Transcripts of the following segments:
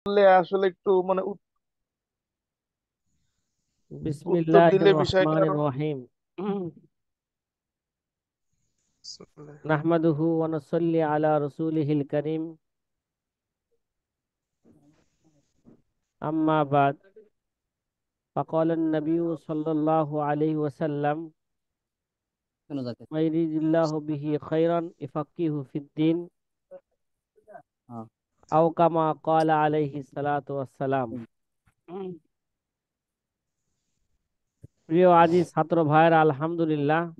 বললে আসলে একটু মানে উত্তর বিসমিল্লাহির দিলে বিষয়টা রহমানির আরো রহিম। নাহমাদুহু ওয়া নুসাল্লি আলা রাসূলিহিল কারীম। আম্মা বাদ। فقال النبي صلى الله عليه وسلم ما يريد الله به خيرا يفقهه في الدين أو كما قال عليه الصلاة والسلام। প্রিয় আজি ছাত্র ভাইরা, আলহামদুলিল্লাহ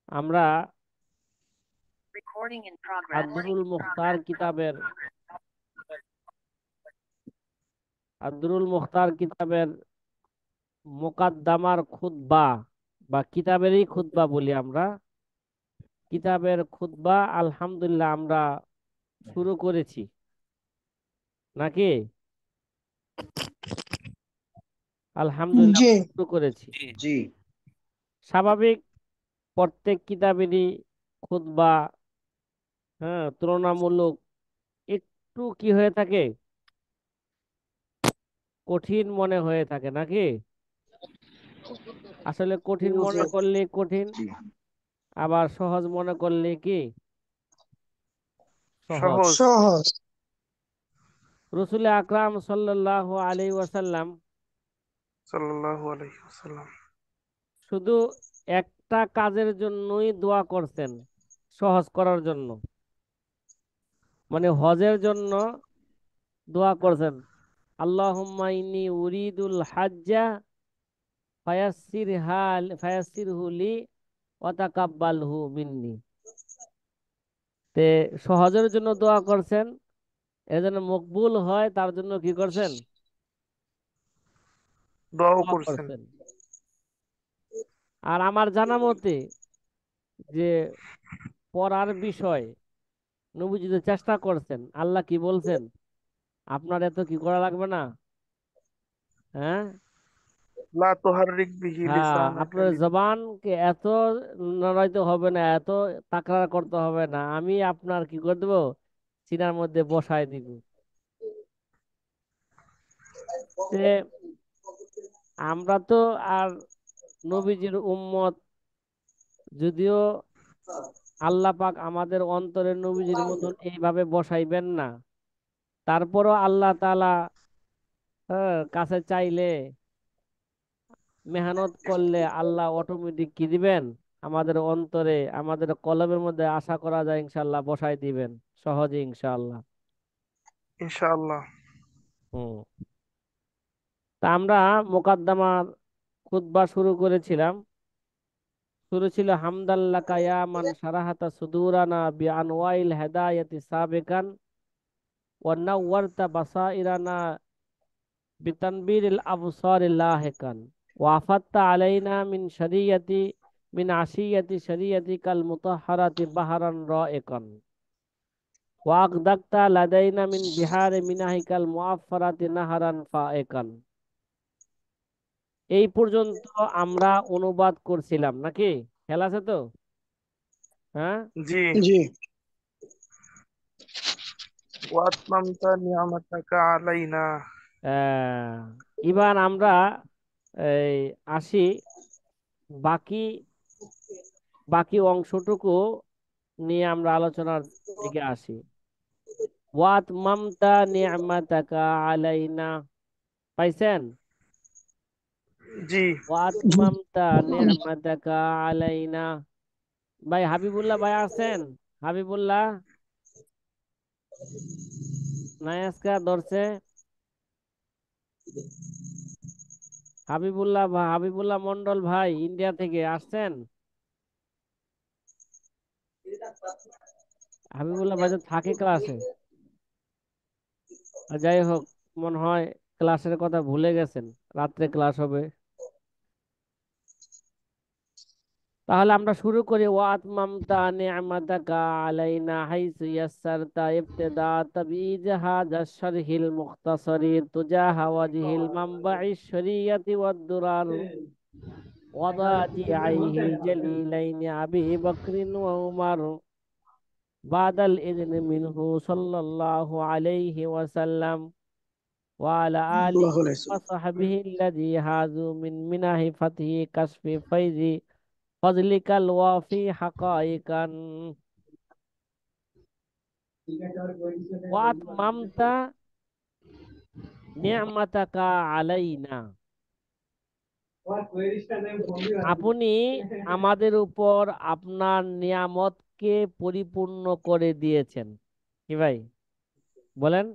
আমরা আদ্দুরুল মুখতার কিতাবের মুকাদ্দামার খুতবা বা কিতাবেরই খুতবা বলি আমরা। কিতাবের খুতবা আলহামদুলিল্লাহ আমরা শুরু করেছি নাকি? আলহামদুলিল্লাহ জি। আমরা শুরু করেছি। জি। স্বাভাবিক, প্রত্যেক কিতাবেরই খুতবা তুলনামূলক একটু কি হয়ে থাকে, কঠিন মনে হয়ে থাকে নাকি? আসলে কঠিন জি। মনে করলে কঠিন, জি। আবার সহজ মনে করলে কি সহজ। সহজ। সহজ। রসুল আকরাম সাল্লাল্লাহু আলাইহি ওয়াসাল্লাম সাল্লাল্লাহু আলাইহি ওয়াসাল্লাম শুধু একটা কাজের জন্যই দোয়া করছেন, সহজ করার জন্য, মানে হজের জন্য দোয়া করছেন। আল্লাহুম্মা ইন্নী উরিদুল হাজ্জা ফায়াসসিরহু লি ওয়া তাকাব্বালহু মিন্নি। তে সহজের জন্য দোয়া করছেন, এর জন্য মকবুল হয় তার জন্য কি করছেন? দোয়াও দোয়া করছেন। করছেন। আর আমার জানা মতে যে পড়ার বিষয় নবীজি তো চেষ্টা করছেন, আল্লাহ কি বলছেন? আপনার এত কি করা লাগবে না। হ্যাঁ, লা তুহাররিক বিহি হ্যাঁ, লিসানাকা আপনার লি- জবানকে এত নড়াইতে হবে না, এত তাকরার করতে হবে না, আমি আপনার কি করে দেবো, সিনার মধ্যে বসায় দিব। তে আমরা তো আর নবীজির উম্মত, যদিও আল্লাহ পাক আমাদের অন্তরের নবীজির মতন এইভাবে বসাইবেন না, তারপরও আল্লাহ তাআলা কাছে চাইলে, মেহনত করলে আল্লাহ অটোমেটিক কি দিবেন, আমাদের অন্তরে, আমাদের কলবের মধ্যে আশা করা যায় ইনশাআল্লাহ বসাই দিবেন সহজে ইনশাআল্লাহ। ইনশাআল্লাহ। হুম। তা আমরা মোকাদ্দমার খুতবা শুরু করেছিলাম। শুরু ছিল হামদাল্লাকা ইয়া মান সারাহাতা সুদুরানা বি আনওয়াইল হেদায়াতি সাবিকান ওয়া নাওয়ারতা বাসাইরানা বিতানবীরিল আবসারিল লাহিকান ওয়া আফাত্তা আলাইনা মিন আশিয়াতি শরিয়তিকাল মুতাহহারাতি বাহরান রাইকান ওয়া আগদাকতা লাদাইনা মিন বিহারি মিনাহিকাল মুআফফারাতি নাহারান ফাইকান। এই পর্যন্ত আমরা অনুবাদ করছিলাম নাকি? খেয়াল আছে তো? হ্যাঁ। জি। জি। ওয়া আতমামতা নি'মাতাকা আলাইনা। আহ, এবার আমরা এই আসি বাকি বাকি অংশটুকু নিয়ে আমরা আলোচনার দিকে আসি। ওয়াত মামতা নি'মাতাকা আলাইনা, পাইছেন? জি। ওয়াত মামতা নি'মাতাকা আলাইনা। ভাই হাবিবুল্লাহ ভাই আছেন? হাবিবুল্লাহ নায়াজকা ধরছে। হাবিবুল্লাহ মন্ডল ভাই ইন্ডিয়া থেকে আসছেন। হাবিবুল্লাহ ভাই তো থাকে ক্লাসে। আর যাই হোক, মনে হয় ক্লাসের কথা ভুলে গেছেন, রাত্রে ক্লাস হবে। তাহলে আমরা শুরু করি। ওয়াত মামতা নি'মাতাকা আলাইনা হাইসু ইয়াসসারতা ইবতিদা তাবিজ হাযা শারহিল মুখতাসারি তুজাহা ওয়াজহিল মানবা'ইশ শরিয়তি ওয়াদ দুরার ওয়াদাতি আইহিল জালিলাইনি আবি বকরিন ওয়া উমার। বাদাল ইযনি মিনহু সাল্লাল্লাহু আলাইহি ওয়াসাল্লাম ওয়া আলা আলিহি ওয়া সাহবিহি আল্লাযী হাযু মিন মিনাহি ফাতহি কাশফি ফাইজি ফজলিকাল ওয়াফি হাকাইকান ওয়া আতমামতা নি'মাতাকা আলাইনা। আপনি আমাদের উপর আপনার নিয়ামতকে পরিপূর্ণ করে দিয়েছেন। কি ভাই বলেন?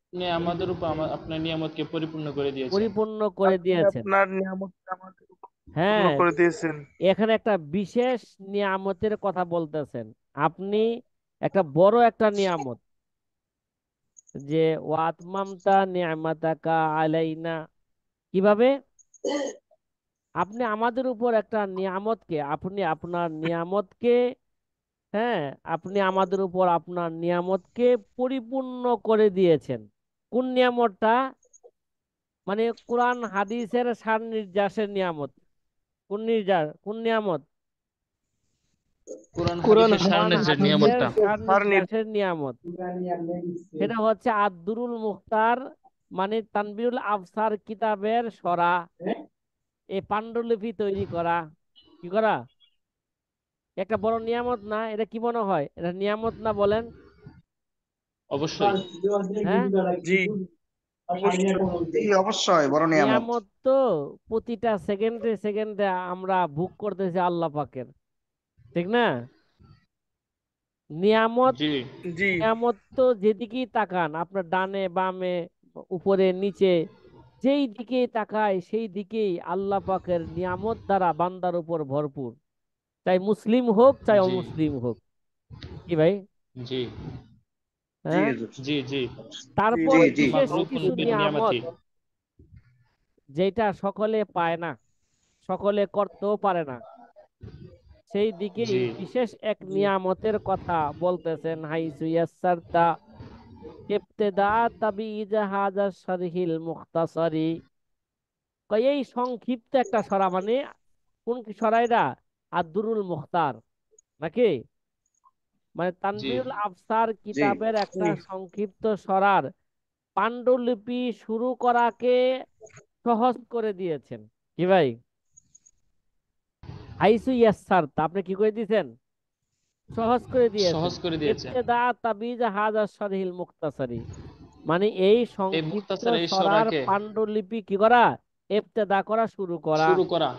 আপনি আমাদের উপর আপনার নিয়ামতকে পরিপূর্ণ করে দিয়েছেন। পরিপূর্ণ করে আপনি দিয়েছেন। আপনার নিয়ামত আমাদের উপর পূর্ণ হ্যাঁ, করে দিয়েছেন। এখানে একটা বিশেষ নিয়ামতের কথা বলতেছেন আপনি, একটা বড় একটা নিয়ামত, যে ওয়াতমামতা নিয়ামাতাকা আলাইনা। কিভাবে? আপনি আমাদের উপর একটা নিয়ামতকে, আপনি আপনার নিয়ামতকে, হ্যাঁ, আপনি আমাদের উপর আপনার নিয়ামতকে পরিপূর্ণ করে দিয়েছেন। কোন নিয়ামতটা? মানে কোরআন হাদিসের সার নির্যাসের নিয়ামত। কোন নিয়ামত? কোরআন কোরআন হাদিসের কোরআন সারণের যে হাদিসের নিয়ামতটা। সার হাদিসের নির্যাসের নিয়ামত। সেটা হচ্ছে আদ-দুরুল মুখতার, মানে তানবীরুল আফসার কিতাবের সরা, এই পাণ্ডুলিপি তৈরি করা। কি করা? একটা বড় নিয়ামত না? এটা কি মনে হয়, এটা নিয়ামত না বলেন? অবশ্যই। হ্যাঁ, জি, অবশ্যই। জি অবশ্যই বড় নিয়ামত। নিয়ামত তো প্রতিটা সেকেন্ডে সেকেন্ডে আমরা ভোগ করতেছি আল্লাহ পাকের, ঠিক না? নিয়ামত, জি, নিয়ামত তো যেদিকেই তাকান, আপনার ডানে বামে উপরে নিচে, যেই দিকে তাকায় সেই দিকেই আল্লাহ পাকের নিয়ামত দ্বারা বান্দার উপর ভরপুর, চাই মুসলিম হোক চাই জি অমুসলিম হোক। কি ভাই? জি জি হ্যাঁ, হুজুর। জি জি তারপর জি জি বিশেষ মাখলুকুন কিছু বিন নিয়ামত নিয়ামাতি। যেটা সকলে পায় না, সকলে করতেও পারে না, সেই দিকেই জি বিশেষ এক নিয়ামতের কথা বলতেছেন। হাইসু ইয়াসসারতা ইবতিদা তাবিজ হাযা শারহিল মুখতাসারি। এই সংক্ষিপ্ত একটা সরা, মানে কোন কি সরা এটা? আদ-দুরুল মুখতার নাকি? মানে জি তানবীরুল আফসার জি কিতাবের একটা জি, সংক্ষিপ্ত সরার পাণ্ডুলিপি শুরু করাকে সহজ করে দিয়েছেন। কি ভাই? হাইসু ইয়াসসার, তা আপনি কি করে দিয়েছেন? সহজ করে দিয়েছেন। সহজ করে দিয়েছে। ইবতিদা তাবিজ হাযা শারহিল মুখতাসারি, মানে এই এই সংক্ষিপ্ত মুখতাসার এই সরার সরাকে পাণ্ডুলিপি কি করা? ইবতিদা করা, শুরু করা। শুরু করা।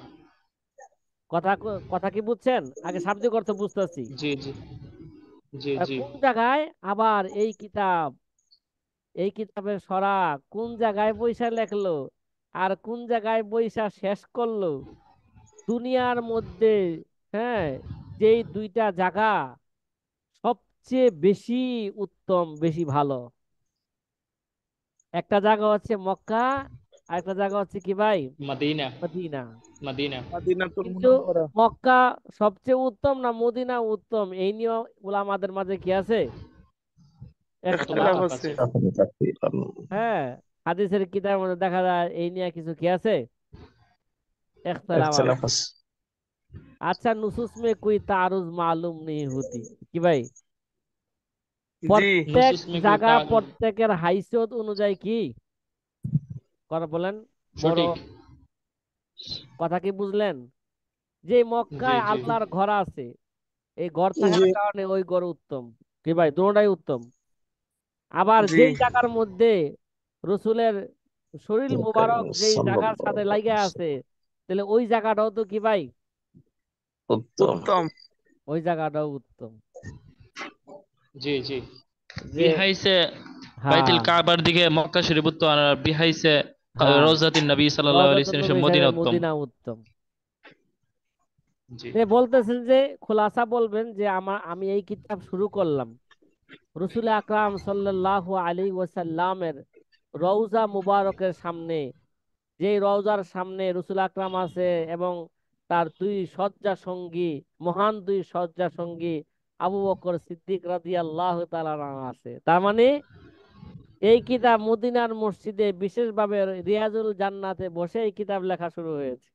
কথা কথা কি বুঝছেন? আগে শাব্দিক অর্থ বুঝতেছি। জি জি জি জি কোন জায়গায় আবার এই কিতাবের সরা কোন জায়গায় বইসা লেখলো আর কোন জায়গায় বইসা শেষ করলো, দুনিয়ার মধ্যে, হ্যাঁ, যেই দুইটা জায়গা সবচেয়ে বেশি উত্তম, বেশি ভালো, একটা জায়গা হচ্ছে মক্কা, আর একটা জায়গা হচ্ছে কি ভাই? মদিনা। মদিনা। মদিনা। মাদিনাতুল কিন্তু মুনাওয়ারা। মক্কা সবচেয়ে উত্তম না মদিনা উত্তম, এই নিয়ে উলামাদের মাঝে কি আছে? ইখতিলাফ ইখতিলাফ। মতপার্থক্য আছে। আছে। হ্যাঁ, হাদিসের কিতাবের মধ্যে দেখা যায় এই নিয়ে কিছু কি আছে? ইখতিলাফ আছে। ইখতিলাফ আছে। আচ্ছা, নুসুস মে কোই তারুজ মালুম নেই হতি। কি ভাই? জি, প্রত্যেক নুসুস মে কোই জায়গা প্রত্যেকের হাইসিয়ত অনুযায়ী কি করা বলেন? বড়। সঠিক। কথা কি বুঝলেন? যে জি মক্কায় জি আল্লাহর ঘর আছে, এই ঘর থাকার জি, কারণে ওই ঘর উত্তম। কি ভাই? দুটোটাই উত্তম। আবার জি, যেই জায়গার মধ্যে রসুলের শরীর মুবারক যেই জায়গার সাথে লাগিয়া আছে, তাহলে ওই জায়গাটাও তো কি ভাই? উত্তম। উত্তম। ওই জায়গাটাও উত্তম। জি জি। যে বিহাইছে হ্যাঁ, বাইতুল কাবার দিকে মক্কা শরীফ উত্তম, আর বিহাইছে হ্যাঁ, রওজাতুন নবী সাল্লাল্লাহু আলাইহি রওজাতুন ওয়াসাল্লাম নবী মদিনা সাল্লাল্লাহু উত্তম। মদিনা উত্তম। জি যে বলতেছেন যে খোলাসা বলবেন যে আমি এই কিতাব শুরু করলাম রসুল আকরাম সাল্লাল্লাহু আলাইহি ওয়াসাল্লামের রওজা মুবারকের সামনে, যে রওজার সামনে রসুল আকরাম আছে এবং তার দুই শয্যা সঙ্গী, মহান দুই শয্যা সঙ্গী আবু বকর সিদ্দিক রাদিয়াল্লাহু তাআলা আনহু আছে। তার মানে এই কিতাব মদিনার মসজিদে বিশেষভাবে রিয়াজুল জান্নাতে বসে এই কিতাব লেখা শুরু হয়েছে।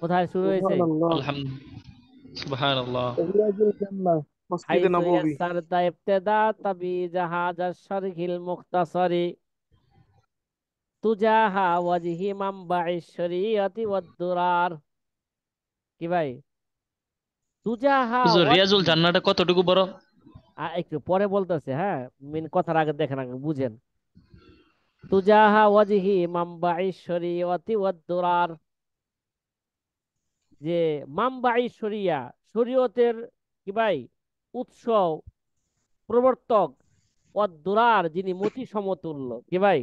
কোথায় শুরু হয়েছে? সুবহানাল্লাহ। আলহামদুলিল্লাহ। সুবহানাল্লাহ। রিয়াজুল জান্নাহ। মসজিদে হাইসু নববী। ইয়াসসারতা ইবতিদা তাবিজ হাযা শারহিল মুখতাসারি তুজাহা ওয়াজহি মামবা'i শরীয়তি ওয়াদ দুরার। কি ভাই? তুজাহা হুজুর রিয়াজুল ওয়াজহি, জান্নাটা কতটুকু বড়? একটু পরে বলতেছে, হ্যাঁ, মেন কথার আগে দেখেন, আগে বুঝেন। তুজাহা ওয়াজহি মামবা'i শরীয়তি ওয়াদ দুরার, যে মামবা'i শরিয়া, শরীয়তের কি ভাই উৎস, প্রবর্তক, ওয়াদ দুরার, যিনি মতি সমতুল্য। কি ভাই?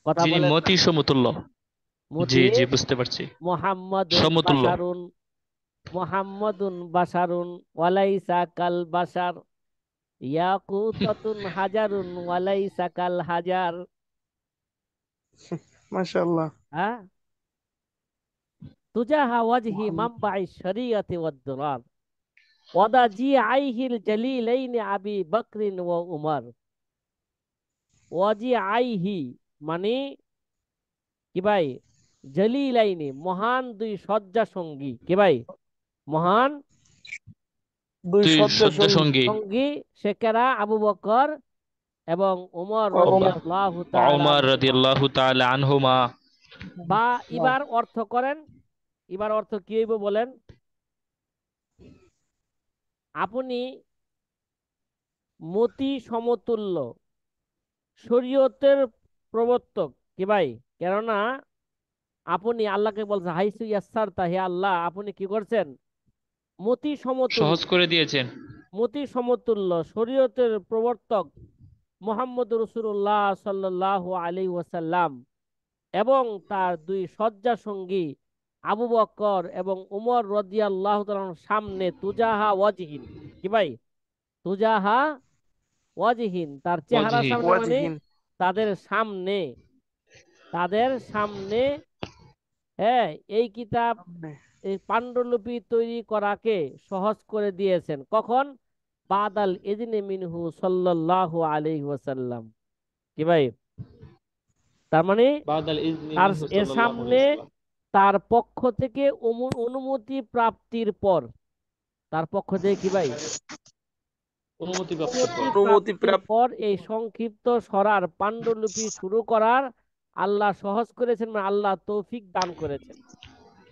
কথা যিনি বলেন না। মতি সমতুল্য। জি মতি জি বুঝতে পারছি। মুহাম্মাদুন সমতুল্য। বাশারুন, মুহাম্মাদুন বাশারুন ওয়ালাইসা কাল বাশার, ইয়াকুতাতুন হাজারুন ওয়ালাইসা কাল হাজার। মাশাআল্লাহ। হ্যাঁ, তুজাহা ওয়াজহি মামবা'i শরীয়তি ওয়াদ দুরার ওয়াদাজি আইহিল জালিলাইনি আবি বকরিন ওয়া উমর। ওয়াজি আইহি মানে কি ভাই? জালিলাইনি, মহান দুই শয্যা সঙ্গী। কি ভাই? মহান দুই তুই শয্যা শয্যা সঙ্গী সঙ্গী, সেকেরা আবু বকর এবং উমর ওমর। রাদিয়াল্লাহু তাআলা ওমর আনহুমা। রাদিয়াল্লাহু তাআলা আনহুমা। বা এবার অর্থ করেন, এবার অর্থ কি হইব বলেন? আপনি মতি সমতুল্য, শরীয়তের প্রবর্তক। কি ভাই? কেননা আপনি আল্লাহকে বলছেন হাইসু ইয়াসসারতা, হে আল্লাহ আপনি কি করছেন? মতি সমতুল্য, সহজ করে দিয়েছেন। মতি সমতুল্য শরীয়তের প্রবর্তক মুহাম্মদ রাসূলুল্লাহ সাল্লাল্লাহু আলাইহি ওয়াসাল্লাম এবং তার দুই শয্যা সঙ্গী আবু বকর এবং উমর রাদিয়াল্লাহু তাআলার সামনে তুজাহা ওয়াজহিন। কি ভাই? তুজাহা ওয়াজহিন, তার চেহারার ওয়াজহি। সামনে মানে ওয়াজহিন। তাদের সামনে, তাদের সামনে, হ্যাঁ, এই কিতাব, এই পাণ্ডুলিপি তৈরি করাকে সহজ করে দিয়েছেন। কখন? বাদাল ইজনি মিনহু সাল্লাল্লাহু আলাইহি ওয়াসাল্লাম। কি ভাই? তার মানে বাদাল ইজনি তার মিনহু এর সাল্লাল্লাহু সামনে আলাইহি ওয়াসাল্লাম। তার পক্ষ থেকে অনুমতি প্রাপ্তির পর, তার পক্ষ থেকে কি ভাই? অনুমতি প্রাপ্তির অনুমতি পর। অনুমতি প্রাপ্তির প্রাপ্ত। পর এই সংক্ষিপ্ত সরার পাণ্ডুলিপি শুরু করার আল্লাহ সহজ করেছেন, মানে আল্লাহ তৌফিক দান করেছেন।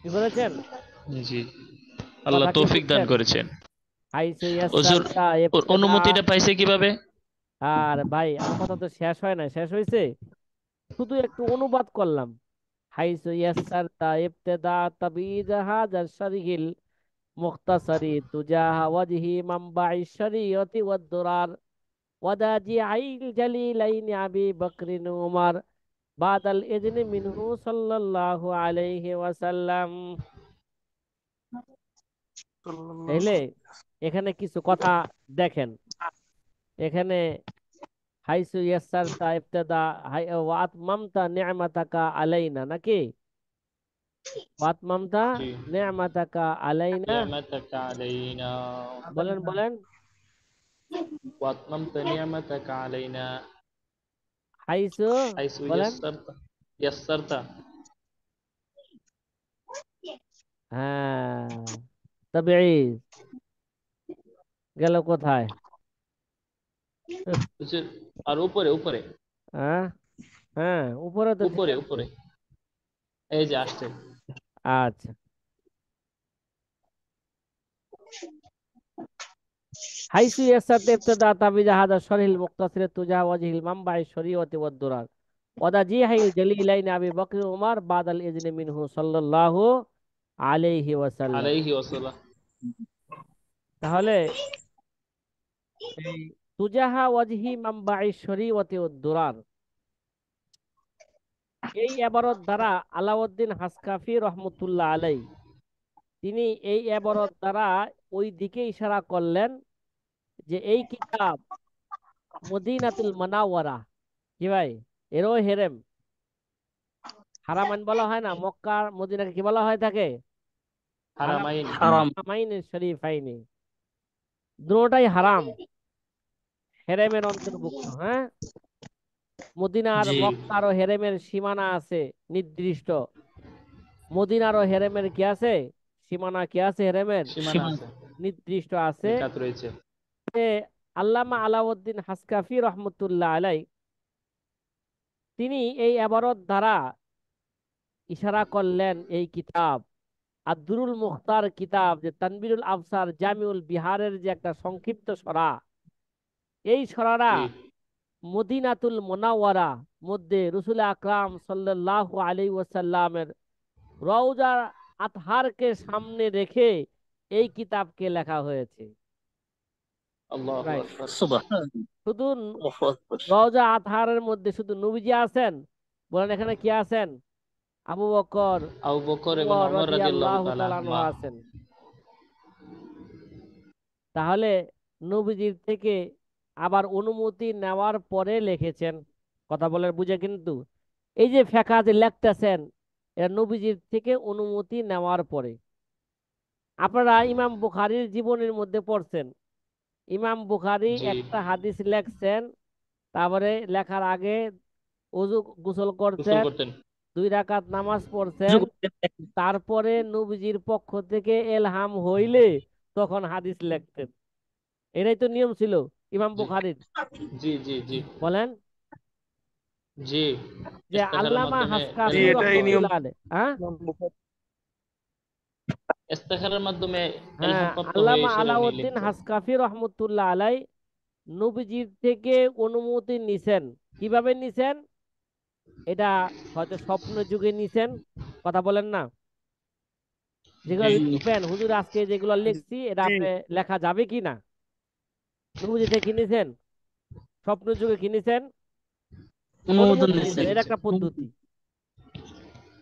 কি করেছেন? জি, আল্লাহ কথা কি তৌফিক দান বুঝছেন? করেছেন। হাইসু হুজুর ইয়াসসারতা ওর ইবতিদা। অনুমতিটা পাইছে কিভাবে? আর ভাই আমার কথা তো শেষ হয় না, শেষ হয়েছে, শুধু একটু অনুবাদ করলাম। হাইসু ইয়াসসারতা ইবতিদা তাবিজ হাযা শারহিল মুখতাসারি তুজাহা ওয়াজহি মামবা'i শরীয়তি ওয়াদ দুরার ওয়াদাজি আইল জালিলাইনি আবি বকরিন উমর বাদাল ইজনি মিনহু সাল্লাল্লাহু আলাইহি ওয়াসাল্লাম। তাইলে এখানে কিছু কথা দেখেন। এখানে হাইসু ইয়াসসারতা ইবতিদা ওয়া আতমামতা নি'মাতাকা আলাইনা, নাকি? ওয়া আতমামতা জি। নি'মাতাকা আলাইনা। নি'মাতাকা আলাইনা বলেন বলেন। ওয়া আতমামতা নি'মাতাকা আলাইনা হাইসু, হাইসু বলেন। ইয়াসসারতা। হ্যাঁ, তাবিঈজ গেল কোথায়? হুজুর আর উপরে উপরে হ্যাঁ, হ্যাঁ, উপরে তো ঠিক উপরে আছে। উপরে এই যে আসছে। আচ্ছা, হাইসু ইয়াসাত ইবতিদা তাবিজা হাদা শরহিল মুক্তাসির তুজা ওয়াজহিল মামবা'i শরীয়তি ওয়াদ দুরার ওয়াদা জিহাইল জালিলাইন আবি বকর উমর বাদাল ইজনি মিনহু সাল্লাল্লাহু আলাইহি ওয়াসাল্লাম। আলাইহি ওয়াসাল্লাম। তাহলে এই তুজাহা ওয়াজহি মামবা'i শরীয়তি ওয়াদ দুরার, এই ইবারত দ্বারা আলাউদ্দিন হাসকাফি রহমতুল্লাহ আলাই, তিনি এই ইবারত দ্বারা ওই দিকে ইশারা করলেন যে এই কিতাব মদিনাতুল মানাওয়ারা, কি ভাই, এরও হেরেম, হারামাইন বলা হয় না, মক্কার মদিনাকে কি বলা হয় থাকে? হারামাইন। হারামাইন শরীফাইনি, দুটোটাই হারাম, হেরেমের অন্তর্ভুক্ত। হ্যাঁ, মদিনার জি। মক্কার ও হেরেমের সীমানা আছে নির্দিষ্ট, মদিনার ও হেরেমের কি আছে? সীমানা কি আছে হেরেমের? সীমানা আছে। নির্দিষ্ট আছে নিখাত রয়েছে। যে আল্লামা আলাউদ্দিন হাসকাফি রহমতুল্লাহ আলাই তিনি এই এবারত দ্বারা ইশারা করলেন এই কিতাব আদরুল মুখতার কিতাব যে তানবীরুল আফসার জামিউল বিহারের যে একটা সংক্ষিপ্ত সরা, এই সরারা জি মদিনাতুল মুনাওয়ারা মধ্যে রসুল আকরাম সাল্লাল্লাহু আলাইহি ওয়াসাল্লামের রওজা আতহারকে সামনে রেখে এই কিতাবকে লেখা হয়েছে। আল্লাহু রাইট। আকবার। সুবহান শুধু আল্লাহু আকবার। রওজা আতহারের মধ্যে শুধু নবীজি আছেন? বলেন এখানে কি আছেন? আবু বকর, আবু বকর এবং উমর ওমর রাদিয়াল্লাহু রাদিয়াল্লাহু তাআলা তাআলা আনহু আনহুমা। আছেন। তাহলে নবীজির থেকে আবার অনুমতি নেওয়ার পরে লিখেছেন। কথা বলে বুঝে কিন্তু এই যে ফেকা যে লিখতেছেন এটা নবীজির থেকে অনুমতি নেওয়ার পরে। আপনারা ইমাম বুখারীর জীবনের মধ্যে পড়ছেন, ইমাম বুখারী জি একটা হাদিস লেখছেন, তারপরে লেখার আগে ওযু গোসল গোসল করছেন, করতেন। 2 রাকাত নামাজ পড়ছেন, তারপরে নবীজির পক্ষ থেকে এলহাম হইলে তখন হাদিস লিখতেন। এটাই তো নিয়ম ছিল ইমাম জি বুখারীর। জি জি জি বলেন জি যে ইস্তেখারের আল্লামা মাধ্যমে জি, হাসকাফি এলহাম এটাই পাওয়া। নিয়ম। রহমতুল্লাহ আলাইহ, হ্যাঁ ইস্তেখারের মাধ্যমে হ্যাঁ এলহাম প্রাপ্ত হয়ে আল্লামা সেটা উনি আলাউদ্দিন লিখতেন। হাসকাফি রহমতুল্লাহ আলাই নবীজির থেকে অনুমতি নিছেন। কিভাবে নিছেন? এটা হয়তো স্বপ্ন যুগে নিছেন। কথা বলেন না, যেগুলো জি লিখবেন হুজুর আজকে যেগুলো লিখছি এটা জি আপনি লেখা যাবে কি না, নবীজি থেকে কিনেছেন, স্বপ্ন যুগে কিনেছেন, অনুমোদন অনুমতি নিছে। নিছেন। এটা একটা পদ্ধতি।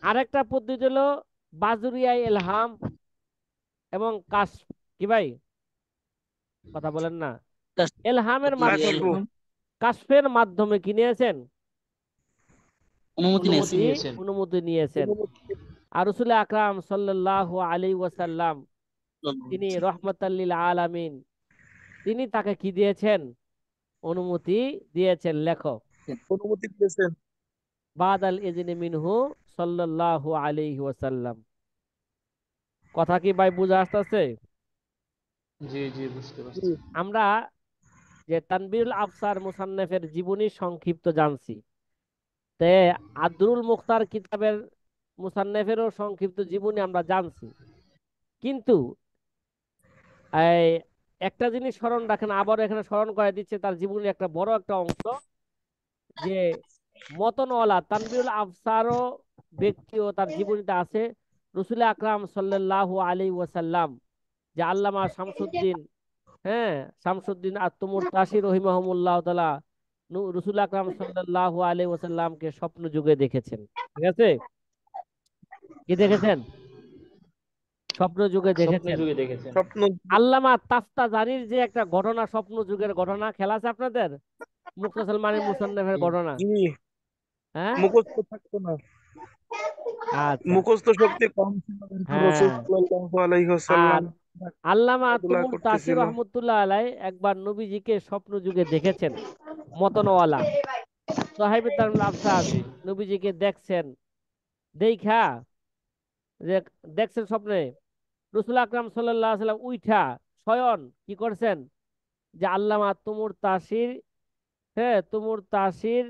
আরেকটা পদ্ধতি হলো বাজুরিয়া এলহাম এবং কাশ। কি ভাই, কথা বলেন না, এলহামের মাধ্যমে, কাশফু। কাশফের মাধ্যমে কি নিয়েছেন? অনুমতি নিছে। অনুমতি নিয়েছেন। অনুমতি নিয়েছেন। আর রাসূল আকরাম সাল্লাল্লাহু আলাইহি ওয়াসাল্লাম তিনি রহমাতাল লিল আলামিন, তিনি তাকে কি দিয়েছেন? অনুমতি দিয়েছেন। লেখো অনুমতি দিয়েছেন। বাদাল ইজনি মিনহু সাল্লাল্লাহু আলাইহি ওয়াসাল্লাম। কথা কি ভাই বুঝা আসতেছে? জি জি বুঝতে জি, পারছি। আমরা যে তানবীরুল আফসার মুসান্নফের জীবনী সংক্ষিপ্ত জানছি, তে আদরুল মুখতার কিতাবের মুসান্নফেরও সংক্ষিপ্ত জীবনী আমরা জানছি। কিন্তু এই একটা জিনিস স্মরণ রাখেন, আবার এখানে স্মরণ করে দিচ্ছে তার জীবনের একটা বড় একটা অংশ, যে মতনওয়ালা তানবীরুল আফসারও ব্যক্তিও তার জীবনীতে আছে। রসুল আকরাম সাল্লাল্লাহু আলাইহি ওয়াসাল্লাম যে আল্লামা শামসুদ্দিন, হ্যাঁ শামসুদ্দিন আত্মমুর তাসি রহিমাহুমুল্লাহ তাআলা রসুল আকরাম সাল্লাল্লাহু আলাইহি ওয়াসাল্লামকে স্বপ্ন যুগে দেখেছেন। ঠিক আছে, কি দেখেছেন? স্বপ্ন যুগে স্বপ্ন দেখেছেন। যুগে দেখেছেন। স্বপ্ন। আল্লামা তাফতাজানির যে একটা ঘটনা, স্বপ্ন যুগের ঘটনা, খেলা আছে আপনাদের? মুক্তাসল মানির মুসান্নফের ঘটনা, জি, হ্যাঁ মুখস্থ থাকতো না, আচ্ছা, মুখস্থ শক্তি কম ছিল, কিন্তু রাসূল হ্যাঁ। সাল্লাল্লাহু আলাইহি আর ওয়াসাল্লাম আল্লামা খেলাধুলা তুমুল তাসির করতেছিল। রহমতুল্লাহ আলাই একবার নবীজিকে স্বপ্ন যুগে দেখেছেন। মতনওয়ালা সাহেব তারুল আফসার নবীজিকে দেখছেন, দেখা যে দেখছেন স্বপ্নে রসুল আকরাম সাল্লাল্লাহু আলাইহি সাল্লাম উইঠা স্বয়ন কি করছেন, যে আল্লামা তুমুর তাসির, হ্যাঁ তুমুর তাসির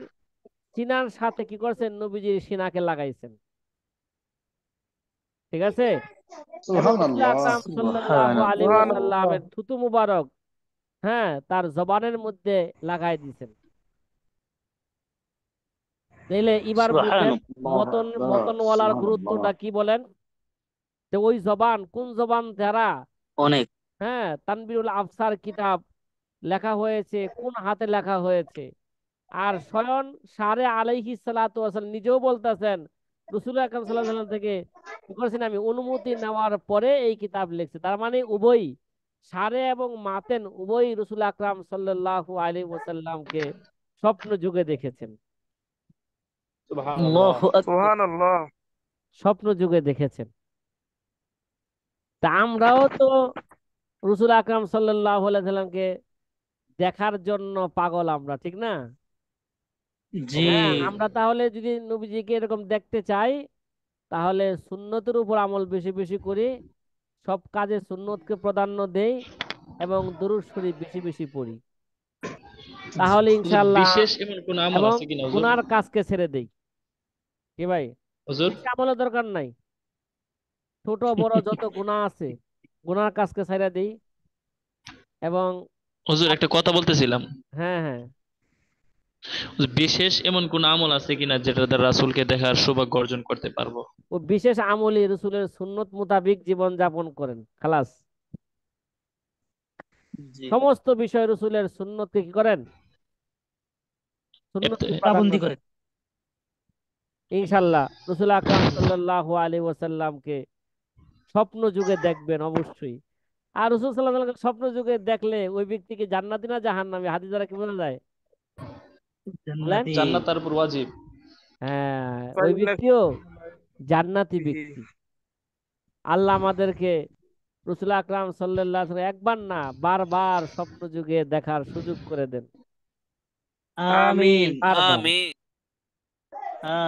সিনার সাথে কি করছেন, নবীজির সিনাকে লাগাইছেন। ঠিক আছে, এবং রসুল সুবহানাল্লাহ। আকরাম সাল্লাল্লাহু আলাইহি সুবহানাল্লাহ। সুবহানাল্লাহ। ওয়াসাল্লামের থুতু মুবারক, হ্যাঁ তার জবানের মধ্যে লাগাই দিয়েছেন। তাইলে এবার বুঝেন সুবহানাল্লাহ। মতনওয়ালার সুবহানাল্লাহ। গুরুত্বটা কি বলেন। তো ওই জবান কোন জবান দ্বারা, অনেক। হ্যাঁ তানবীরুল আফসার কিতাব লেখা হয়েছে, কোন হাতে লেখা হয়েছে। আর স্বয়ং সারে আলাইহিস সালাতু ওয়াসাল্লাম নিজেও বলতেছেন রাসূল আকরাম সাল্লাল্লাহু আলাইহি ওয়াসাল্লাম থেকে কি করেছেন, আমি অনুমতি নেওয়ার পরে এই কিতাব লিখছি। তার মানে উভয় সারে এবং মাতেন উভয় রাসূল আকরাম সাল্লাল্লাহু আলাইহি ওয়াসাল্লামকে স্বপ্ন যুগে দেখেছেন। সুবহানাল্লাহ। আল্লাহু আকবার। সুবহানাল্লাহ। স্বপ্ন যুগে দেখেছেন। তা আমরাও তো রাসূল আকরাম সাল্লাল্লাহু আলাইহি ওয়াসাল্লামকে দেখার জন্য পাগল আমরা, ঠিক না? জি। হ্যাঁ, অবশ্যই। আমরা তাহলে যদি নবীজিকে এরকম দেখতে চাই তাহলে সুন্নতের উপর আমল বেশি বেশি করি, সব কাজে সুন্নতকে প্রাধান্য দেই এবং দুরূদ শরীফ বেশি বেশি পড়ি, তাহলে হুজুর ইনশাআল্লাহ, বিশেষ এমন কোন আমল এবং আছে কিনা হুজুর? গুনার কাজকে ছেড়ে দেই। কি ভাই, হুজুর বেশি আমলের দরকার নাই, ছোট বড় যত গুনাহ আছে গুনার কাজকে ছেড়ে দেই। এবং হুজুর একটা কথা বলতেছিলাম, হ্যাঁ হ্যাঁ, বিশেষ এমন কোন আমল আছে কিনা যেটা দ্বারা রাসূলকে দেখার সৌভাগ্য অর্জন করতে পারবো? ও বিশেষ আমলি রসুলের সুন্নত মোতাবিক জীবন যাপন করেন, খালাস। জি, সমস্ত বিষয় রসুলের সুন্নতকে কি করেন, সুন্নতকে প্রাধান্য পাবন্দি দেন। করে। ইনশাল্লাহ রসুল আকরাম সাল্লাল্লাহু আলাইহি ওয়াসাল্লামকে স্বপ্ন যুগে দেখবেন অবশ্যই। আর রসুল সাল্লাল্লাহু আলাইহি ওয়াসাল্লামকে স্বপ্ন যুগে দেখলে ওই ব্যক্তিকে জান্নাতি না জাহান্নামী, হাদিস দ্বারা কি বোঝা যায় বলেন? জান্নাতি। জান্নাত তার উপর ওয়াজিব। হ্যাঁ, ওই 5 লাখ ব্যক্তিও জান্নাতি ব্যক্তি। আল্লাহ আমাদেরকে রসুল আকরাম সাল্লাল্লাহু আলাইহি ওয়াসাল্লাম একবার না বারবার স্বপ্ন যুগে দেখার সুযোগ করে দেন, আমিন বারবার আমিন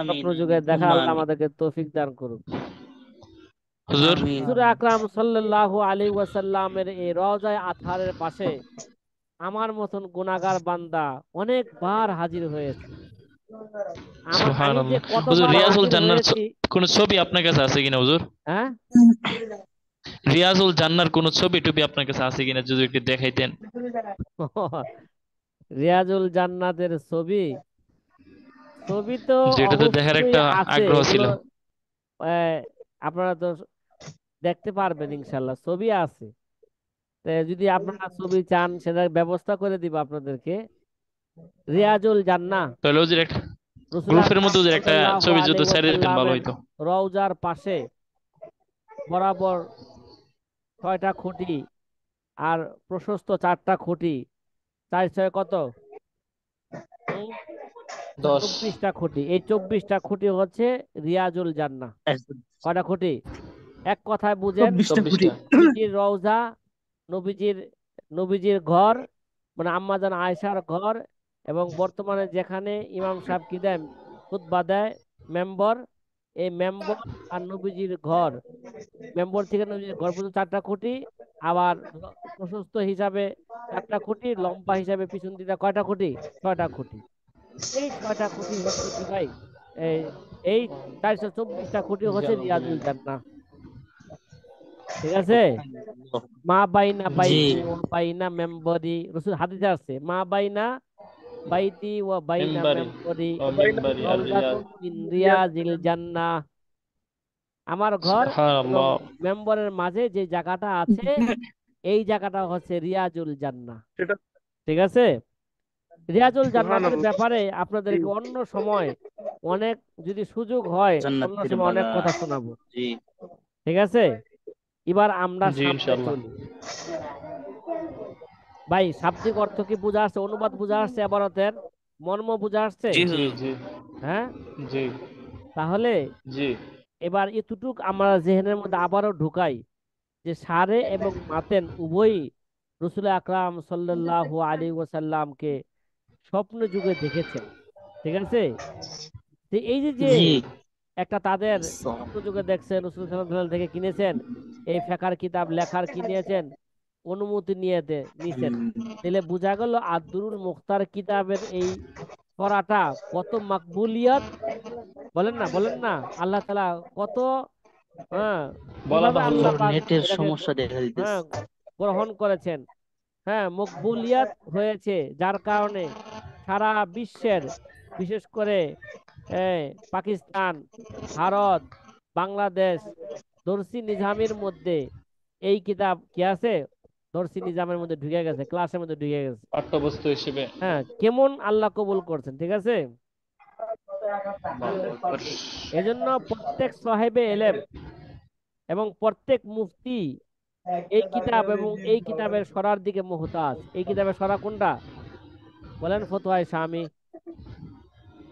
স্বপ্ন আমিন যুগে দেখা উম্মা আল্লাহ আমিন আমাদেরকে তৌফিক দান করুক। হুজুর আমিন। রসুল আকরাম সাল্লাল্লাহু আলাইহি ওয়াসাল্লামের এই রওজায়ে আতহারের পাশে আমার মতন গুনাহগার বান্দা অনেকবার হাজির হয়েছে। আমি যে সুবহানাল্লাহ। হুজুর কতবার রিয়াজুল হাজির জান্নার হয়েছি, কোন ছবি আপনার কাছে আছে কিনা হুজুর? হ্যাঁ রিয়াজুল জান্নার কোন ছবি টবি আপনার কাছে আছে কিনা যদি একটু দেখাইতেন। রিয়াজুল জান্নাতের ছবি, ছবি তো যেটাতে দেখার অবশ্যই একটা আছে, আগ্রহ ছিল। এগুলো আহ, আপনারা তো দেখতে পারবেন ইনশাল্লাহ, ছবি আছে। তো যদি আপনারা ছবি চান সেটার ব্যবস্থা করে দিব আপনাদেরকে। রিয়াজুল জান্নাহ তাহলে হুজুর একটা রসুল গ্রুপের আকরাম মধ্যে হুজুর একটা সাল্লাল্লাহু ছবি যদি আলাইহি ছেড়ে দিতেন ভালো ওয়াসাল্লামের হইতো। রওজার পাশে বরাবর 6টা খুঁটি আর প্রশস্ত 4টা খুঁটি, 4 6 কত, হুম, 10। 24টা খুঁটি। এই 24টা খুঁটি হচ্ছে রিয়াজুল জান্নাহ। কয়টা খুঁটি? এক কথায় বুঝেন, 24টা খুঁটি। 24টা। নবীজির রওজা, নবীজির নবীজির ঘর, মানে আম্মাজান আয়েশার ঘর, এবং বর্তমানে যেখানে ইমাম সাহেব কি দেন, খুতবা দেয়, মেম্বর, এই মেম্বর আর নবীজির ঘর, মেম্বর থেকে নবীজির ঘর পর্যন্ত 4টা খুঁটি। আবার প্রশস্ত হিসাবে 4টা খুঁটি, লম্বা হিসাবে পিছন দিকে কয়টা খুঁটি? 6টা খুঁটি। এই 6টা খুঁটি হচ্ছে কি ভাই, এই এই 424টা খুঁটি জি হচ্ছে রিয়াজুল আলহামদুলিল্লাহ। জান্নাহ। ঠিক আছে? মা বাইনা জি, বাইতি ওয়া বাইনা মেম্বরি, রসুল হাদিসে আছে, মা বাইনা বাইতি ওয়া বাইনা মিম্বারি মেম্বরি ও মিম্বারি আর রিয়াজ। রাউযাতুন মিন রিয়াজিল জান্নাহ। আমার ঘর এবং সুবহানাল্লাহ। মেম্বরের মাঝে যে জায়গাটা আছে, এই জায়গাটা হচ্ছে রিয়াজুল জান্নাহ। সেটা ঠিক আছে? রিয়াজুল জান্নাতের সুবহানাল্লাহ। ব্যাপারে আপনাদেরকে অন্য সময় অনেক, যদি সুযোগ হয় অন্য জান্নাতের সময় অনেক কথা বাগান। শোনাবো। জি, ঠিক আছে? এবার আমরা জি সামনে ইনশাআল্লাহ। চলি। ভাই শাব্দিক অর্থ কি বোঝা আসছে, অনুবাদ বোঝা আসছে, এবারতের মর্ম বোঝা আসছে? জি জি হুজুর। জি হ্যাঁ, জি তাহলে জি এবার এতটুক আমরা জেহেনের মধ্যে আবারও ঢুকাই যে সারে এবং মাতেন উভয়ই রসুল আকরাম সাল্লাল্লাহু আলাইহি ওয়াসাল্লামকে স্বপ্ন যুগে দেখেছেন। ঠিক আছে? তো এই যে যে জি, একটা তাদের স্বপ্ন যুগে দেখছেন, রসুল সাল্লাল্লাহু আলাইহি ওয়াসাল্লাম থেকে কিনেছেন, এই ফেকার কিতাব লেখার কিনেছেন, অনুমতি নিয়েছেন, তাহলে বোঝা গেল আদ-দুরুল মুখতার কিতাবের এই পড়াটা কত মাকবুলিয়ত, বলেন না বলেন না, আল্লাহ তাআলা কত, হ্যাঁ, বলা কিভাবে বাহুল্য। আল্লাহ হুজুর পাক নেটের এটাকে সমস্যা দেখা দিতেছে। হ্যাঁ গ্রহণ করেছেন, হ্যাঁ মকবুলিয়াত হয়েছে, যার কারণে সারা বিশ্বের, বিশেষ করে এই, পাকিস্তান, ভারত, বাংলাদেশ, দর্সি নিজামের মধ্যে এই কিতাব কি আছে, দর্সি নিজামের মধ্যে ঢুকে গেছে, ক্লাসের মধ্যে ঢুকে গেছে। পাঠ্যবস্তু হিসেবে। হ্যাঁ, কেমন আল্লাহ কবুল করছেন। ঠিক আছে? আল্লাহু আকবার। এজন্য প্রত্যেক সাহেবে এলেম এবং প্রত্যেক মুফতি এই কিতাব এবং এই কিতাবের সরার দিকে মুহতাজ। এই কিতাবের সরা কোনটা বলেন? ফতোয়ায়ে শামি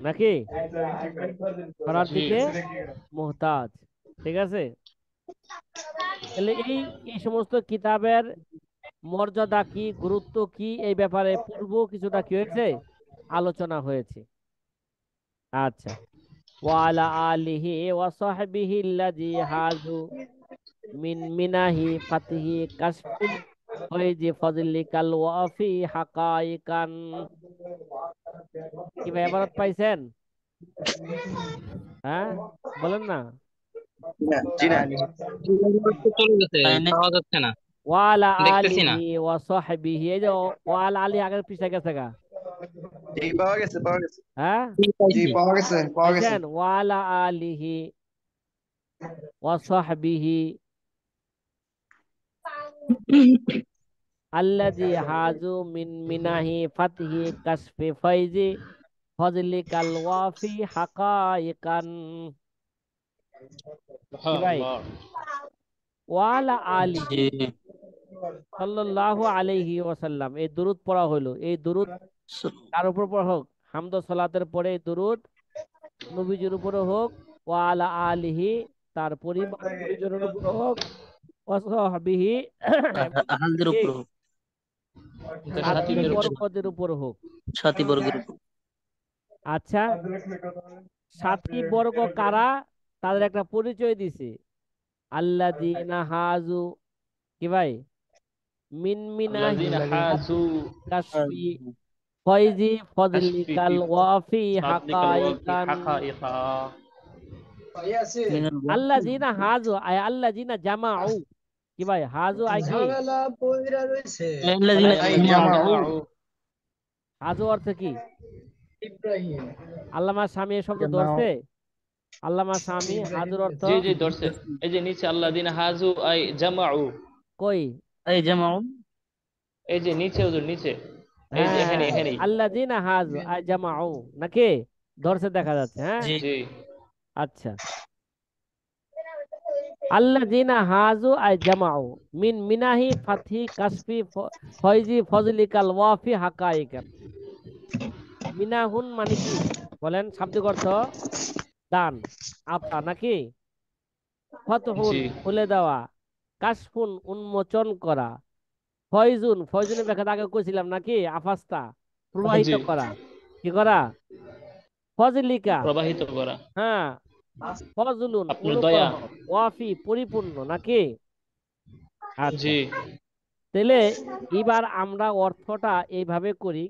নাকি? সরার জি দিকে মুহতাজ। ঠিক আছে? তাহলে এই এই সমস্ত কিতাবের মর্যাদা কি, গুরুত্ব কি, এই ব্যাপারে পূর্ব কিছুটা কি হয়েছে, আলোচনা হয়েছে। আচ্ছা, ওয়ালা আলিহি ওয়া সাহবিহি আল্লাযী হাজু মিন মিনাহি ফাতিহি কাশফি ফয়জি ফজলিকাল ওয়াফি হাকাইকান। কি ভাই এবারত পাইছেন? হ্যাঁ, বলেন না। জি না। চলে গেছে, তাই না? পাওয়া যাচ্ছে না, ওয়ালা দেখতেছি না। আলিহি ওয়া সাহবিহি, এই যে ওয়ালা আলী আগের পৃষ্ঠা গেছে গা। জি পাওয়া গেছে পাওয়া গেছে হ্যাঁ, জি পাওয়া গেছে পাওয়া গেছে পাইছেন? ওয়ালা আলিহি ওয়া সাহবিহি আল্লাযী হাজু মিন মিনাহি ফাতহি কাশফি ফাইজি ফজলিকাল ওয়াফি হাকাইকান। কি ভাই? ওয়ালা আলিহি জি। সাল্লাল্লাহু আলাইহি ওয়াসাল্লাম, এই দুরূদ পড়া হলো। এই দুরূদ কার উপর পড়া হোক? হামদ ও সালাতের পরে এই দুরূদ নবীজির উপরে হোক, ওয়ালা আলিহি তার পরিজনের উপর হোক, ওয়াসহাবিহি এবং আহালদের কি উপর হোক, তার সাথী সাথীদের উপর। বরকতের উপর হোক। সাথী বর্গের উপর। আচ্ছা, সাথী বর্গ কারা? তাদের একটা পরিচয় দিছে, আল্লাযীনা হাজু। কি ভাই? মিন মিনাহি আল্লাযীনা হাজু কাশফি ফয়জি কাশফি ফজলিকাল ফি ওয়াফি সাদলিকাল ওয়াফি হাকাইকান। হাকাইকা। মিনাল ওয়াফি আল্লাযীনা হাজু আয় আল্লাযীনা জামাউ। কি ভাই? হাজু আয় কি? আল্লাযীনা আই জামাউ। জামাউ হাজু অর্থ কি? আল্লামা স্বামী এই শব্দ ধরছে? আল্লামা স্বামী হাজুর অর্থ জি জি ধরছে, এই যে নিচে আল্লাযীনা হাজু আই জামাউ, কই? এই জামাউ। এই যে নিচে, হুজুর নিচে, এই যে হ্যাঁ, এখানে এখানেই। আল্লাযীনা হাজু আয় জামাউ নাকি ধরছে দেখা যাচ্ছে। হ্যাঁ, জি। জি আচ্ছা। আল্লাযীনা হাজু আয় জামাউ মিন মিনাহি ফাতহি কাশফি ফয়জি ফজলিকাল ওয়াফি হাকাইকান। মিনাহুন মানে কি বলেন? শাব্দিক অর্থ দান, আতা নাকি? ফতহুন জি খুলে দেওয়া, কাশফুন উন্মোচন করা, ফয়জুন ফয়জুনের ব্যাখ্যা আগে কইছিলাম নাকি? আফাস্তা প্রবাহিত জি, করা। কি করা? ফজলিকা, প্রবাহিত করা, হ্যাঁ, ফজলুন আপনার দয়া। অনুগ্রহ, ওয়াফি পরিপূর্ণ নাকি? আচ্ছা, জি তাহলে এবার আমরা অর্থটা এইভাবে করি,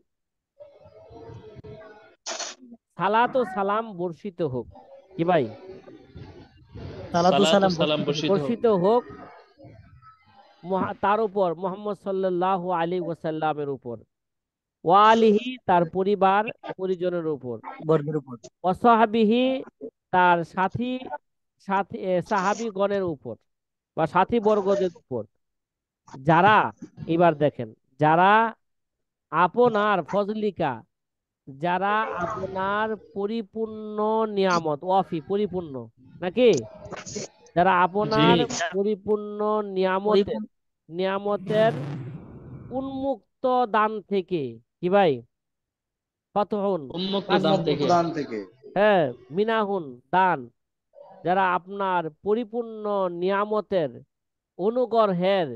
সালাত ও সালাম বর্ষিত হোক। কি ভাই? সালাতু সালাতু সালাম সালাম বর্ষিত হোক। বর্ষিত হোক বর্ষিত হোক তার উপর মুহাম্মদ সাল্লাল্লাহু আলাইহি ওয়াসাল্লামের উপর, ওয়ালিহি তার পরিবার পরিজনের উপর, বর্গের উপর। ওয়াসাহাবিহি তার সাথী সাথী সাহাবীগণের উপর বা সাথী বর্গদের উপর, যারা, এবার দেখেন, যারা আপনার ফজলিকা, যারা আপনার পরিপূর্ণ নিয়ামত, ওয়াফি পরিপূর্ণ নাকি? যারা জি আপনার পরিপূর্ণ নিয়ামতের পরিপূর্ণ নিয়ামতের উন্মুক্ত দান থেকে, কি ভাই? ফতহুন উন্মুক্ত দান কাশফুন, থেকে। দান থেকে হ্যাঁ, মিনাহুন দান, যারা আপনার পরিপূর্ণ নিয়ামতের অনুগ্রহের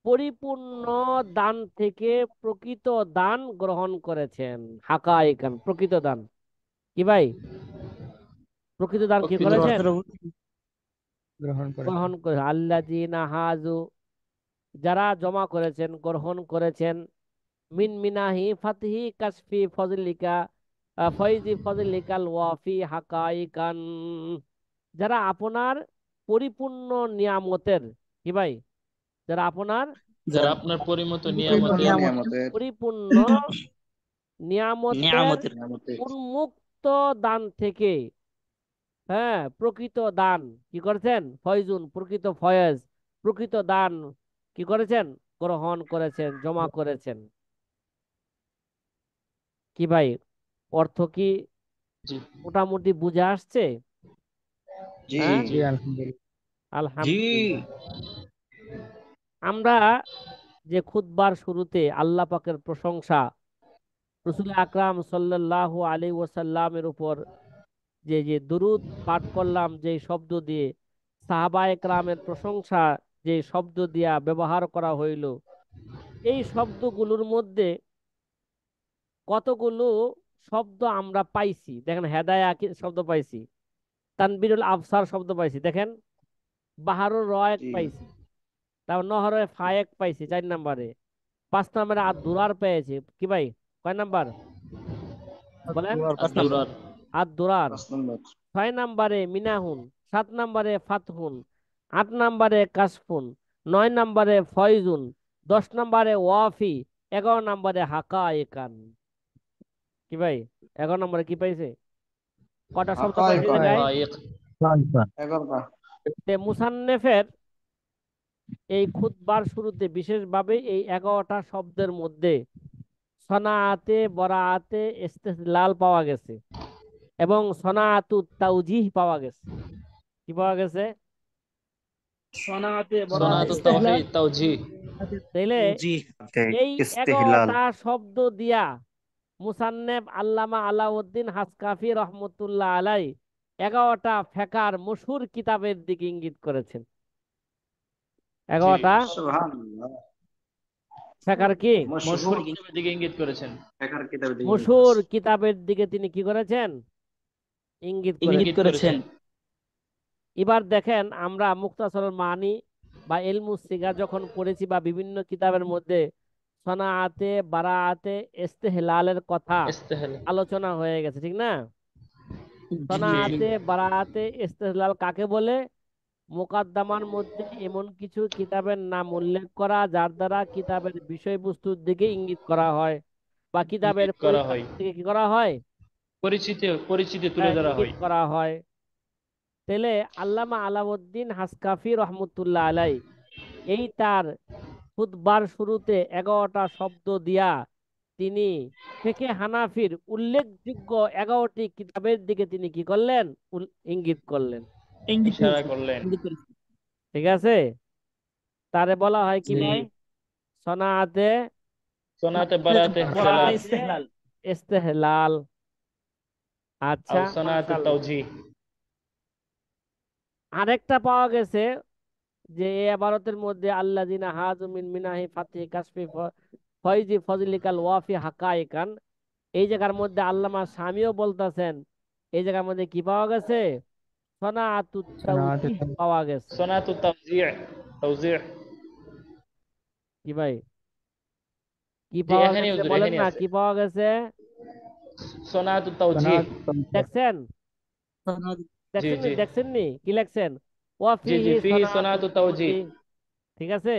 পরিপূর্ণ দান থেকে প্রকৃত দান গ্রহণ করেছেন। হাকাইকান প্রকৃত দান। কি ভাই? প্রকৃত দান কি প্রকৃত করেছেন? অর্থের উপর। গ্রহণ করে। আল্লাযীনা হাজু যারা জমা করেছেন, গ্রহণ করেছেন, মিন মিনাহি ফাতহি কাশফি ফজলিকা ফয়জি ফজলিকাল ওয়াফি হাকাইকান, যারা আপনার পরিপূর্ণ নিয়ামতের, কি ভাই? যারা আপনার যারা যারা আপনার পরিমত পরিপূর্ণ নিয়ামতের নিয়ামতের নিয়ামতের পরিপূর্ণ নিয়ামতের নিয়ামতের উন্মুক্ত দান থেকে, হ্যাঁ, প্রকৃত দান কি করেছেন? ফয়জুন প্রকৃত ফয়েজ, প্রকৃত দান কি করেছেন? গ্রহণ করেছেন, জমা করেছেন। কি ভাই, অর্থ কি জি মোটামুটি বুঝে আসছে? জি হ্যাঁ, জি জি আলহামদুলিল্লাহ। আমরা যে খুতবার শুরুতে আল্লাহ পাকের প্রশংসা, রসুল আকরাম সাল্লাল্লাহু আলাইহি ওয়াসাল্লামের উপর যে যে দুরূদ পাঠ করলাম, যে শব্দ দিয়ে, সাহাবা একরামের প্রশংসা যে শব্দ দিয়া ব্যবহার করা হইল, এই শব্দগুলোর মধ্যে কতগুলো শব্দ আমরা পাইছি? দেখেন, হেদায়া শব্দ পাইছি, তানবীরুল আফসার শব্দ পাইছি, দেখেন, বাহারুর র এক জি পাইছি, তারপর নহরে ফা এক পাইছি 4 নম্বরে, 5 নম্বরে আর দুরার পেয়েছি। কি ভাই, কয় নাম্বার বলেন? পাঁচ নাম্বার। দুরার। আর দুরার। 5 নম্বর 6 নম্বরে মিনাহুন, 7 নম্বরে ফাতহুন, 8 নম্বরে কাশফুন, 9 নম্বরে ফয়জুন, 10 নম্বরে ওয়াফি, 11 নম্বরে হাকায়েকান। কি ভাই, 11 নম্বরে কি পাইছে? কটা শব্দ পাইছে হাকায়েকান। জায়গায়? হাকায়েক। 11টা তে মুসান্নেফের এই খুতবার শুরুতে বিশেষভাবে এই 11টা শব্দের মধ্যে সনাআতে বরাআতে ইস্তিহলাল পাওয়া গেছে এবং সনাআতু তাওজিহ পাওয়া গেছে। কি পাওয়া গেছে? সনাআতে সনাতুত বরাআতে। তাওহীদ তাওজীহ। তাইলে জি। এই ইস্তিহলাল 11টা শব্দ দিয়া মুসান্নেফ আল্লামা আলাউদ্দিন হাসকাফি রহমতুল্লাহ আলাই 11টা ফেকার মশহুর কিতাবের দিকে ইঙ্গিত করেছেন। জি 11টা সুবহানাল্লাহ ফেকার কি মশহুর মশহুর কিতাবের দিকে ইঙ্গিত করেছেন। ফিকর কিতাবের দিকে ইঙ্গিত মশহুর করছে। কিতাবের দিকে তিনি কি করেছেন? ইঙ্গিত ইঙ্গিত করেছেন। ইঙ্গিত করেছেন। করেছেন। এবার দেখেন, আমরা মুক্তাসরুল মানি বা ইলমুস সিগা যখন পড়েছি বা বিভিন্ন কিতাবের মধ্যে সনাআতে বারাআতে ইস্তিহলালের কথা ইস্তেহাল। আলোচনা হয়ে গেছে, ঠিক না? জি জি। সনাআতে বারাআতে ইস্তিহলাল কাকে বলে? মুকাদ্দামার মধ্যে এমন কিছু কিতাবের নাম উল্লেখ করা যার দ্বারা কিতাবের বিষয়বস্তুর দিকে ইঙ্গিত করা হয় বা কিতাবের ইঙ্গিত করা হয়, পরিচালনার দিকে কি করা হয়? পরিচিতি পরিচিতি তুলে ধরা ইঙ্গিত হয়। করা হয়। তাহলে আল্লামা আলাউদ্দিন হাসকাফি রহমতুল্লাহ আলাই এই তার খুতবার শুরুতে 11টা শব্দ দিয়া তিনি ফিকে হানাফির উল্লেখযোগ্য 11টি কিতাবের দিকে তিনি কি করলেন? ইঙ্গিত করলেন। ইঙ্গিত ইশারা করেছেন। করলেন। ইঙ্গিত করেছেন। ঠিক আছে? তারে বলা হয় কি জি। ভাই? সনাআতে সনাতে বারাতে ইখতিলাফ ইস্তেহলাল। ইস্তেহলাল। আচ্ছা, আও সনাতুত মাশাআল্লাহ। তাওজীহ। আরেকটা পাওয়া গেছে যে এই ইবারতের মধ্যে আল্লাযিনা হাজু মিন মিনাহি ফাতিহি কাশফি ফয়জি ফজলিকাল ওয়াফি হাকায়েকান, এই জায়গার মধ্যে আল্লামা শামিও বলতেছেন এই জায়গার মধ্যে কি পাওয়া গেছে? সনাআতুত তাওজীহ পাওয়া গেছে। সনাতুত তাওজীহ তাওজীহ। কি ভাই, কি জি পাওয়া এখানে গেছে হুজুর, বলেন এখানে না, আছে কি পাওয়া গেছে? সনাতুত তাওজীহ। দেখছেন? জি দেখছেন নি? জি দেখছেন নি কি লেখছেন? জি জি ওয়াফিহি ফিহি সনাআতুত সনাতুত তাওজীহ। তাওজীহ। ঠিক আছে?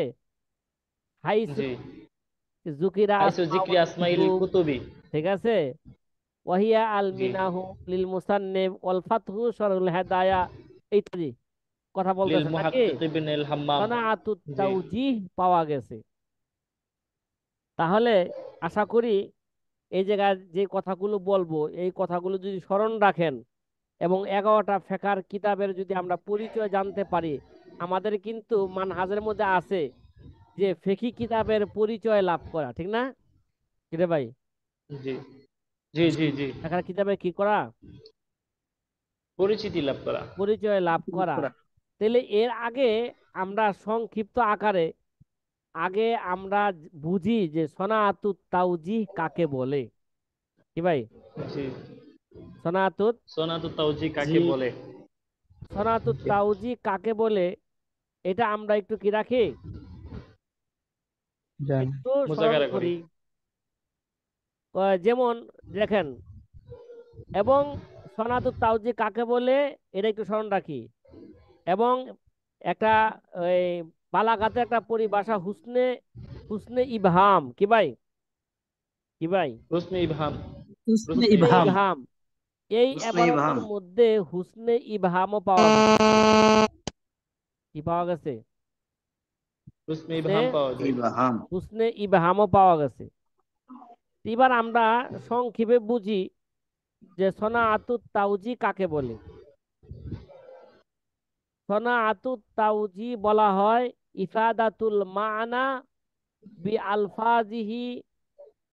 হাইসু জি যুকিরা হাইসু জিক্রি আসমাউল আসমাইল কুতুব। কুতুবি। ঠিক আছে? ওয়াহিয়া আল জি মিনাহু লিল মুসান্নিফ ওয়াল ফাতহু শরহুল হেদায়া ইত্যাদি কথা লিল বলতেছে নাকি? মুহাক্কিক ইবনে আল হাম্মাম। সনাআতুত জি তাওজীহ পাওয়া গেছে। তাহলে আশা করি এই জায়গায় যে কথাগুলো বলবো এই কথাগুলো যদি স্মরণ রাখেন এবং 11টা ফেকার কিতাবের যদি আমরা পরিচয় জানতে পারি, আমাদের কিন্তু মানহাজের মধ্যে আছে যে ফিকহি কিতাবের পরিচয় লাভ করা, ঠিক না? কিরে ভাই, জি জি জি জি ফেকার কিতাবের কি করা? পরিচিতি লাভ করা। পরিচয় লাভ করা। তাহলে এর আগে আমরা সংক্ষিপ্ত আকারে আগে আমরা বুঝি যে সনাআতুত তাওজীহ কাকে বলে। কি ভাই, জি সনাআতুত সনাতুত তাওজীহ জি। কাকে বলে? সনাআতুত তাওজীহ কাকে বলে এটা আমরা একটু কি রাখি, একটু স্মরণ মুযাকারা করি। করি। যেমন দেখেন, এবং সনাতুত তাওজীহ কাকে বলে এটা একটু স্মরণ রাখি। এবং একটা ওই বালাগাতে একটা পরিভাষা হুসনে হুসনে ইবহাম। কি ভাই, কি ভাই, হুসনে ইবহাম। হুসনে হুসনে হুসনে ইবহাম। ইবহাম। ইবহাম। এই হুসনে ইবারতের ইবহাম মধ্যে হুসনে ইবহামও পাওয়া গেছে। কি পাওয়া গেছে? হুসনে হুসনে ইবহাম পাওয়া যায়। ইবহাম হুসনে ইবহামও পাওয়া গেছে। এবার আমরা সংক্ষেপে বুঝি যে সনাআতুত তাওজীহ কাকে বলে। সনাআতুত তাওজীহ বলা হয় ইফাদাতুল মানা বি আলফাজিহি